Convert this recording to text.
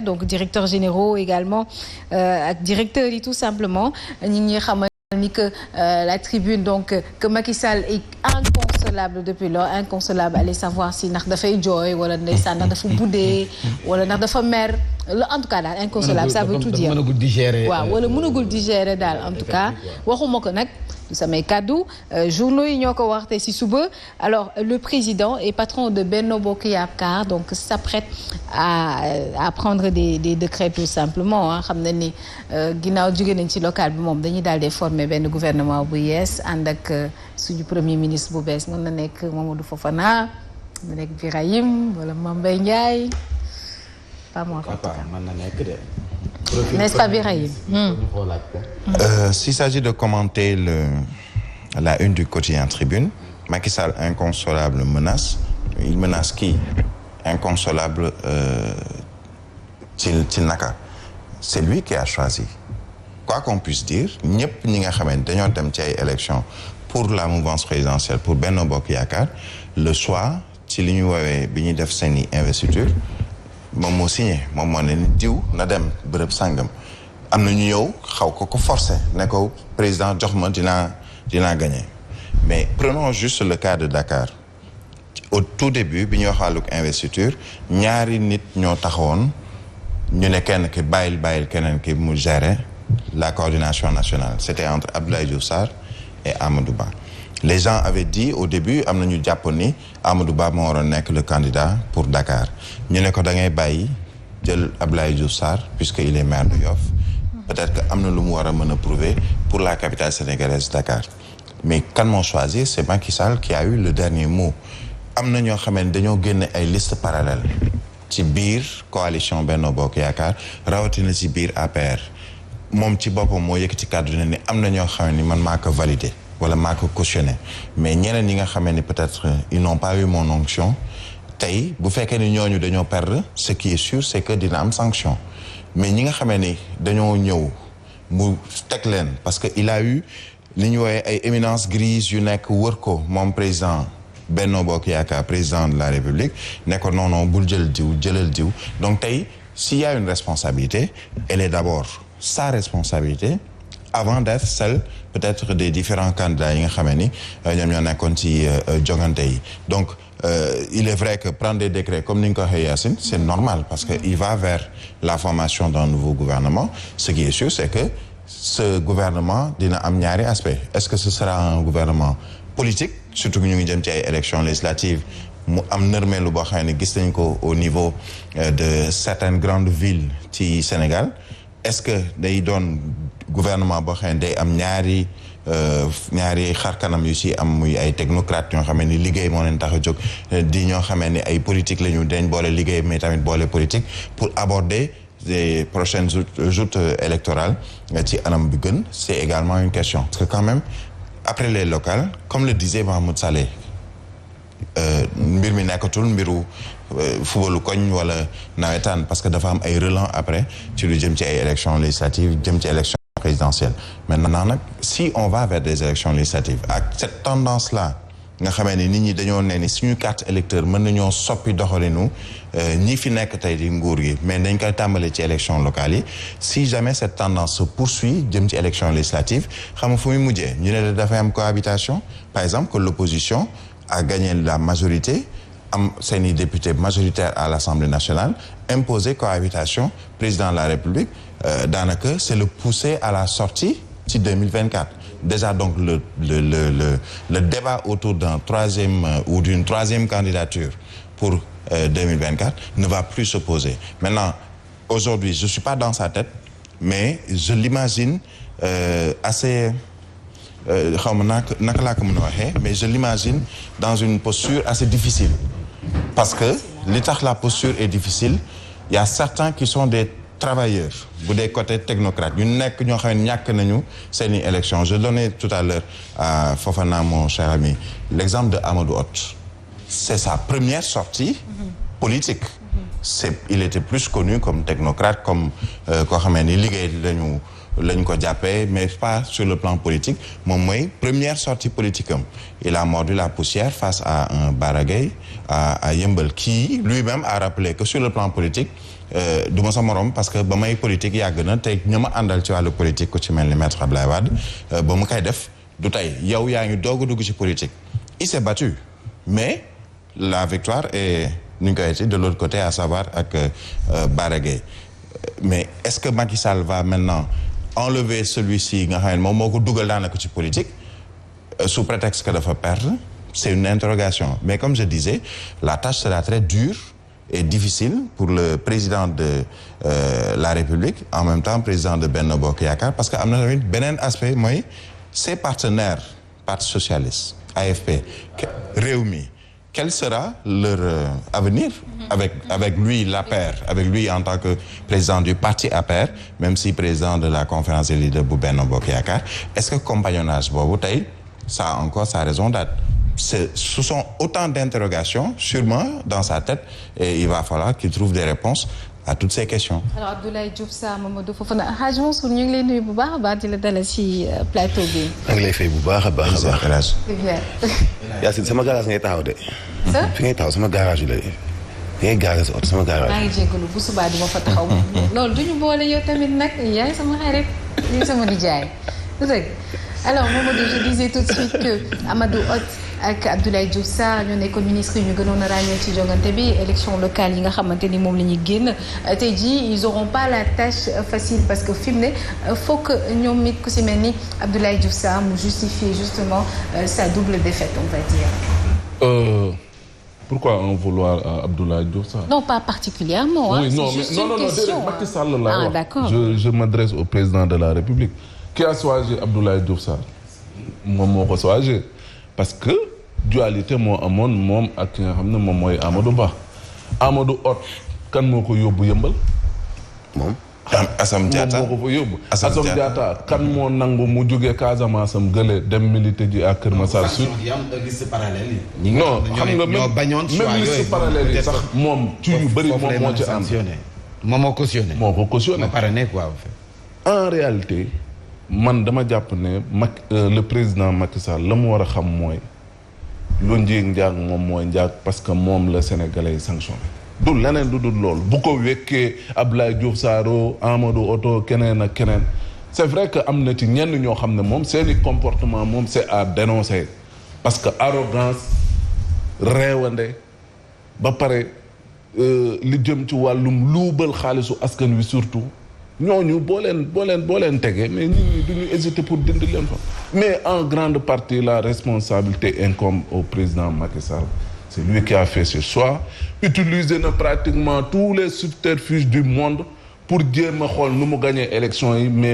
donc directeurs généraux également ak directeurs yi tout simplement ñi ngi xamal ni que la tribune donc que Macky Sall est inconsolable depuis lors inconsolable allez savoir si ndax dafay jooy wala ndeysaan ndax dafa buddee wala ndax dafa mer en tout cas daal inconsolable ça veut tout dire waaw wala mënagul digérer daal en tout cas waxuma ko nag du samay kàddu journaux yi ñoo ko wax te ci suba alors le président et patron de Benno Bokk Yaakaar donc s'apprête à prendre des décrets tout simplement ah xam na ni ginnaaw jóge nañ ci local bi moom dañuy daal di former benn gouvernement bu yees ànd ak suñu premier ministre bu bees mën na nekk Mamadou Fofana mën na nekk Birahim wala Mame Mbaye Ndiaye pas moi mën na nekk de. N'est-ce pas Birahim? S'il s'agit de commenter la une du quotidien Tribune, Macky Sall inconsolable menace. Il menace qui? Inconsolable ci naka. C'est lui qui a choisi. Quoi qu'on puisse dire, ñëpp ñi nga xamante dañoo dem ci ay élections pour la mouvance présidentielle pour Benno Bokk Yaakaar le soir ci li ñu woowee bi ñuy def seeni investiture moom moo signé moom moo ne ni diw na dem bërëb sàngam am na ñu ñëw xaw ko forcer ne ko président jox ma dinaa gagner mais prenons juste le cas de Dakar au tout début bi ñuy wax wàllug investiture ñaari nit ñoo taxawoon ñu ne kenn ki bàyyil keneen ki mu gérer la coordination nationale c'était entre Abdoulaye Diouf Sarr et Amadou Ba. Les gens avaient dit au début am na ñu jàpp ni Amadou Ba moo waroon nekk le candidat pour Dakar ñu ne ko da ngay bàyyi jël Abdoulaye Diouf Sarr puisque il est maire de Yoff peut-être que am na lu mu war a mën a prouver pour la capitale sénégalaise Dakar mais kan moo choisir c'est Macky Sall qui a eu le dernier mot am na ñoo xamee ne dañoo génne ay listes parallèles ci biir coalition Benno Bokk Yaakaar rawatina ci biir APR moom ci boppam moo yëkkati kàddu ne ni am na ñoo xam ne ni man maa ko validé wala maa ko cautionné mais ñeneen ñi nga xamee ni peut-être ils n'ont pas eu mon onction tey bu fekkee ni ñooñu dañoo perdre ce qui est sûr c'est que dina am sanction mais ñi nga xamee ni dañoo ñëw mu teg leen parce que il a eu li ñu woowee ay éminence grise yu nekk wër ko moom président Benno Bokk Yaakaar président de la République ne ko non bul jëlal diw donc tey s'il y a une responsabilité elle est d'abord sa responsabilité avant d'être celle peut-être des différents candidats yi nga xamee ni ñoom ñoo nekkoon ci jogante yi donc il est vrai que prendre des décrets comme ni nga ko waxee Yacine c'est normal parce que il va vers la formation d'un nouveau gouvernement ce qui est sûr c'est que ce gouvernement dina am ñaari aspect est-ce que ce sera un gouvernement politique surtout que ñu ngi jëm ci ay élections législatives mu am nërmeelu boo xam ne gis nañ ko au niveau de certaines grandes villes ci Sénégal est-ce que day doon gouvernement boo xam ne day am ñaari xarkanam yu ci am muy ay technocrates ñoo xamee ni liggéey moo leen tax a jóg di ñoo xamee ni ay politique la ñu dañ boole liggéey mais tamit boole politique pour aborder les prochaines joutes électorales ci anam bi gën c'est également une question parce que quand même après les locales comme le disait Mahmoud Saleh mbir mi nekkatul mbiru fubalu koñ wala nawetaan parce que dafa am ay relents après ci lu jëm ci ay élections législatives jëm ci élections présidentielles maintenant nag si on va vers des élections législatives ak cette tendance là nga xamee ni nit ñi dañoo ne ni suñu carte électeur mën nañoo soppi doxalinu ñi fi nekk tey di nguur gi mais dañ koy tàmbale ci élections locales yi si jamais cette tendance se poursuit jëm ci élections législatives xam nga fu muy mujjee ñu ne dafay am cohabitation par exemple que l'opposition a gagné la majorité am seeni députés majoritaires à l'Assemblée nationale imposer cohabitation président de la République daanaka c'est le pousser à la sortie ci 2024 déjà donc le débat autour d'un troisième ou d'une troisième candidature pour 2024 ne va plus se poser maintenant aujourd'hui je suis pas dans sa tête mais je l'imagine assez xaw ma naka laa ko mën a waxee mais je l'imagine dans une posture assez difficile parce que li tax la posture est difficile il y a certains qui sont des travailleurs bu dee côté technocrate ñu nekk ñoo xam ne ñàkk nañu seeni élection je donnais tout à l'heure à Fofana mon cher ami l'exemple de Amadou Hott c'est sa première sortie politique il était plus connu comme technocrate comme koo xamee ni liggéey lañ ko jàppee mais pas sur le plan politique moom mooy première sortie politique am il a mordu la poussière face à un Bara Gaye à Yeumbeul qui lui-même a rappelé que sur le plan politique du ma sa morom parce que ba may politique yàgg na tey ña ma àndal ci wàllu politique ku ci mel ni maître Abdoulaye Wade ba mu koy def du tey yow yaa ngi doog a dugg ci politique il s'est battu mais la victoire est nu ñu koy ci de l'autre côté à savoir ak Bara Gaye mais est-ce que Macky Sall va maintenant enlever celui-ci nga xam ne moom moo ko dugal daanaka ci politique sous prétexte que dafa perdre c'est une interrogation mais comme je disais la tâche sera très dure et difficile pour le président de la République en même temps président de Benno Bokk Yaakaar parce que am na tamit beneen aspect mooy ses partenaires parti socialiste AFP Rewmi quel sera leur avenir avec lui l'APR avec lui en tant que président du parti APR même si président de la conférence des leaders bu Benno Bokk Yaakaar est-ce que compagnonnage boobu tey ça a encore sa raison d'être ce sont autant d'interrogations sûrement dans sa tête et il va falloir qu'il trouve des réponses à toutes ces questions. alors Abdoulaye Diouf Sarr Mamadou Fofana Hadj Mansour ñu ngi lay nuyu bu baax a baax di la dalal ci plateau bi. maa ngi lay fay bu baax a baax a baax. c'est bien. Yacine sama garage ngay taxaw de. fi ngay taxaw sama garage la fi ngay garage oto sama garage. maa ngi jégalu bu subaa du ma fa taxaw. loolu du ñu boole yow tamit nag yaay sama xarit yaay sama nijaay du dëgg alors Mamadou je disais tout de suite que Amadou Hott ak Abdoulaye Diouf Sarr ñoo nekkoon ministre yi ñu gënoon a ràññee ci jongante bi élection locale yi nga xamante ni moom la ñuy génn tey jii ils auront pas la tâche facile parce que fi mu ne faut que ñoom it ku si mel ni Abdoulaye Diouf Sarr mu justifier justement sa double défaite on va dire. Pourquoi en vouloir à Abdoulaye Diouf Sarr? Non, pas particulièrement. Oui, c'est non, juste mais non, une question. Macky Sall la d'accord. Je m'adresse au président de la République. Qui a choisi Abdoulaye Diouf Sarr? Moom moo ko choisi parce que dualité moo amoon moom ak ki nga xam ne moom mooy Amadou Ba. Amadou Hott kan moo ko yóbbu yëmbal? moom. Assome Diatta moom moo ko fa yóbbu. Assome Diatta kan moo nangu mu jógee Casamance am gële dem militer ji à Kër Massar Sud. non xam nga même liste parallèle yi sax moom ci yu bëri moom moo ci am. moom moo cautionné. moo ko cautionné. parrainé quoi. en réalité man dama jàpp ne le président Macky Sall la mu war a xam mooy lu njiig njaag moom mooy njaag parce que moom la sénégalais yi sanctionné. du leneen du dul loolu bu ko wekkee Abdoulaye Diouf Sarr Amadou Hott keneen ak keneen c'est vrai que am na ci ñenn ñoo xam ne moom seeni comportement moom c'est à dénoncer parce que arrogance réewande ba pare li jëm ci wàllum luubal xaalisu askan wi surtout ñooñu boo leen tegee mais nit ñi duñu hésiter pour dindi leen fa mais en grande partie la responsabilité incombe au président Macky Sall. C'est lui qui a fait ce choix utiliser na pratiquement tous les subterfuges du monde pour jéem a xool nu mu gagner élection yi mais